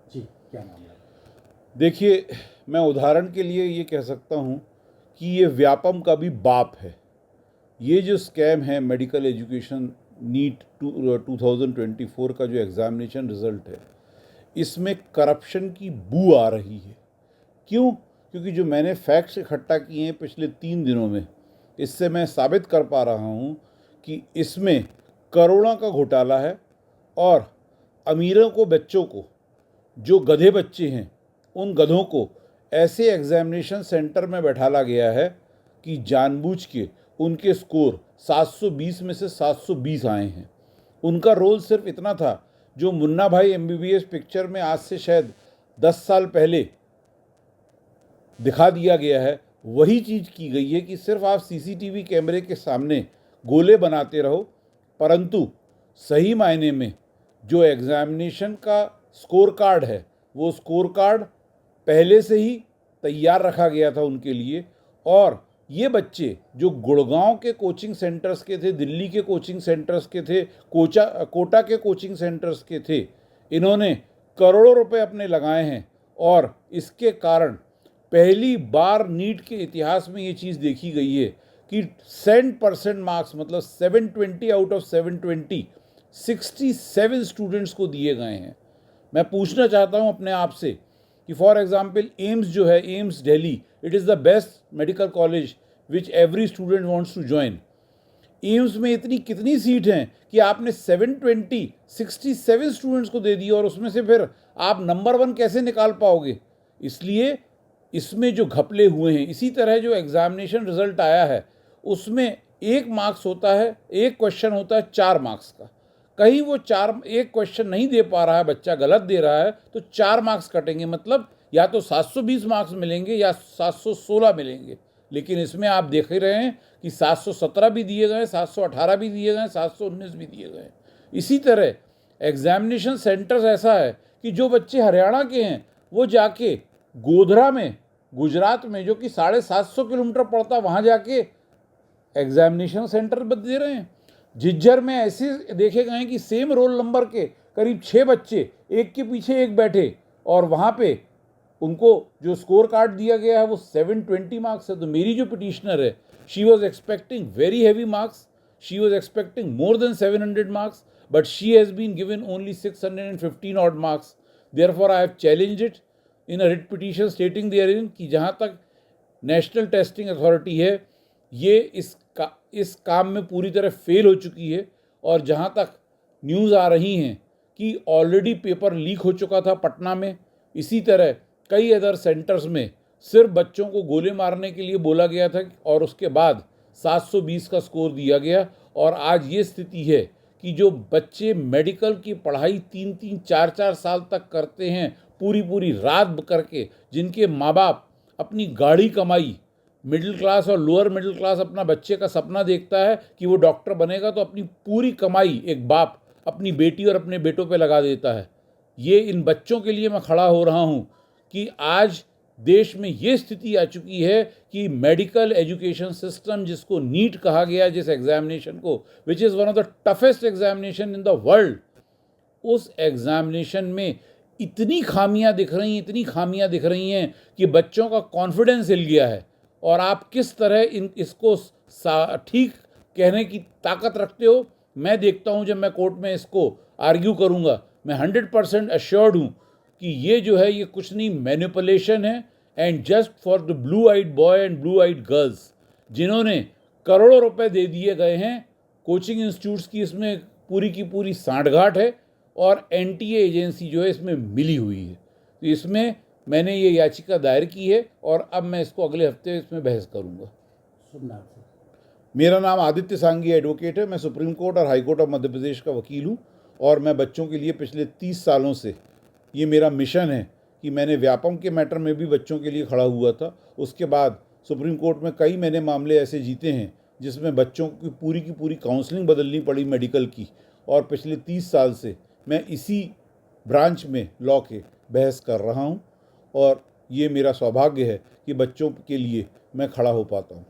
जी, क्या मामला है? देखिए, मैं उदाहरण के लिए ये कह सकता हूँ कि ये व्यापम का भी बाप है। ये जो स्कैम है मेडिकल एजुकेशन नीट 2024 का जो एग्ज़ामिनेशन रिज़ल्ट है, इसमें करप्शन की बू आ रही है। क्यों? क्योंकि जो मैंने फैक्ट्स इकट्ठा किए हैं पिछले 3 दिनों में, इससे मैं साबित कर पा रहा हूँ कि इसमें करोड़ों का घोटाला है। और अमीरों को, बच्चों को, जो गधे बच्चे हैं, उन गधों को ऐसे एग्जामिनेशन सेंटर में बैठाला गया है कि जानबूझ के उनके स्कोर 720 में से 720 आए हैं। उनका रोल सिर्फ इतना था, जो मुन्ना भाई MBBS पिक्चर में आज से शायद 10 साल पहले दिखा दिया गया है, वही चीज़ की गई है कि सिर्फ आप CCTV कैमरे के सामने गोले बनाते रहो, परंतु सही मायने में जो एग्ज़ामिनेशन का स्कोर कार्ड है, वो स्कोर कार्ड पहले से ही तैयार रखा गया था उनके लिए। और ये बच्चे जो गुड़गांव के कोचिंग सेंटर्स के थे, दिल्ली के कोचिंग सेंटर्स के थे, कोटा के कोचिंग सेंटर्स के थे, इन्होंने करोड़ों रुपए अपने लगाए हैं। और इसके कारण पहली बार नीट के इतिहास में ये चीज़ देखी गई है कि 100% मार्क्स, मतलब 720 आउट ऑफ 720 67 स्टूडेंट्स को दिए गए हैं। मैं पूछना चाहता हूँ अपने आप से कि फॉर एग्जाम्पल एम्स जो है, AIIMS Delhi, it is the best medical college which every student wants to join. AIIMS में इतनी कितनी सीट हैं कि आपने 720 67 स्टूडेंट्स को दे दी, और उसमें से फिर आप नंबर 1 कैसे निकाल पाओगे? इसलिए इसमें जो घपले हुए हैं, इसी तरह जो एग्जामिनेशन रिजल्ट आया है, उसमें एक मार्क्स होता है, एक क्वेश्चन होता है 4 मार्क्स का। कहीं वो एक क्वेश्चन नहीं दे पा रहा है, बच्चा गलत दे रहा है, तो 4 मार्क्स कटेंगे, मतलब या तो 720 मार्क्स मिलेंगे या 716 मिलेंगे। लेकिन इसमें आप देख ही रहे हैं कि 717 भी दिए गए, 718 भी दिए गए, 719 भी दिए गए। इसी तरह एग्जामिनेशन सेंटर्स ऐसा है कि जो बच्चे हरियाणा के हैं, वो जाके गोधरा में, गुजरात में, जो कि 750 किलोमीटर पड़ता, वहाँ जाके एग्जामिनेशन सेंटर दे रहे हैं। झिज्जर में ऐसे देखे गए हैं कि सेम रोल नंबर के करीब 6 बच्चे एक के पीछे एक बैठे, और वहाँ पे उनको जो स्कोर कार्ड दिया गया है वो 720 मार्क्स है। तो मेरी जो पिटिशनर है, she was expecting very heavy marks, she was expecting more than 700 marks, but she has been given only 615 odd marks. Therefore I have challenged it in a writ petition stating therein कि जहाँ तक national testing authority है, ये इस काम में पूरी तरह फेल हो चुकी है। और जहाँ तक न्यूज़ आ रही हैं कि ऑलरेडी पेपर लीक हो चुका था पटना में, इसी तरह कई अदर सेंटर्स में सिर्फ बच्चों को गोले मारने के लिए बोला गया था, और उसके बाद 720 का स्कोर दिया गया। और आज ये स्थिति है कि जो बच्चे मेडिकल की पढ़ाई 3-3 4-4 साल तक करते हैं, पूरी पूरी रात करके, जिनके माँ बाप अपनी गाढ़ी कमाई, मिडिल क्लास और लोअर मिडिल क्लास अपना बच्चे का सपना देखता है कि वो डॉक्टर बनेगा, तो अपनी पूरी कमाई एक बाप अपनी बेटी और अपने बेटों पे लगा देता है। ये इन बच्चों के लिए मैं खड़ा हो रहा हूँ कि आज देश में ये स्थिति आ चुकी है कि मेडिकल एजुकेशन सिस्टम, जिसको नीट कहा गया, जिस एग्जामिनेशन को, which is one of the toughest examination in the world, उस एग्जामिनेशन में इतनी खामियां दिख रही हैं, इतनी खामियां दिख रही हैं कि बच्चों का कॉन्फिडेंस हिल गया है। और आप किस तरह इसको ठीक कहने की ताकत रखते हो, मैं देखता हूं जब मैं कोर्ट में इसको आर्ग्यू करूंगा। मैं 100% अश्योर्ड हूं कि ये जो है, ये कुछ नहीं, मैनिपुलेशन है, and just for the blue eyed boy and blue eyed girls, जिन्होंने करोड़ों रुपए दे दिए गए हैं। कोचिंग इंस्टीट्यूट्स की इसमें पूरी की पूरी सांठगांठ है, और NTA एजेंसी जो है इसमें मिली हुई है। तो इसमें मैंने ये याचिका दायर की है, और अब मैं इसको अगले हफ्ते इसमें बहस करूंगा। शुभ नाम से। मेरा नाम आदित्य सांघी एडवोकेट है। मैं सुप्रीम कोर्ट और high court of Madhya Pradesh का वकील हूँ, और मैं बच्चों के लिए पिछले 30 सालों से, ये मेरा मिशन है कि मैंने व्यापम के मैटर में भी बच्चों के लिए खड़ा हुआ था। उसके बाद सुप्रीम कोर्ट में कई मैंने मामले ऐसे जीते हैं जिसमें बच्चों की पूरी काउंसलिंग बदलनी पड़ी मेडिकल की। और पिछले 30 साल से मैं इसी ब्रांच में लॉ के बहस कर रहा हूँ, और ये मेरा सौभाग्य है कि बच्चों के लिए मैं खड़ा हो पाता हूँ।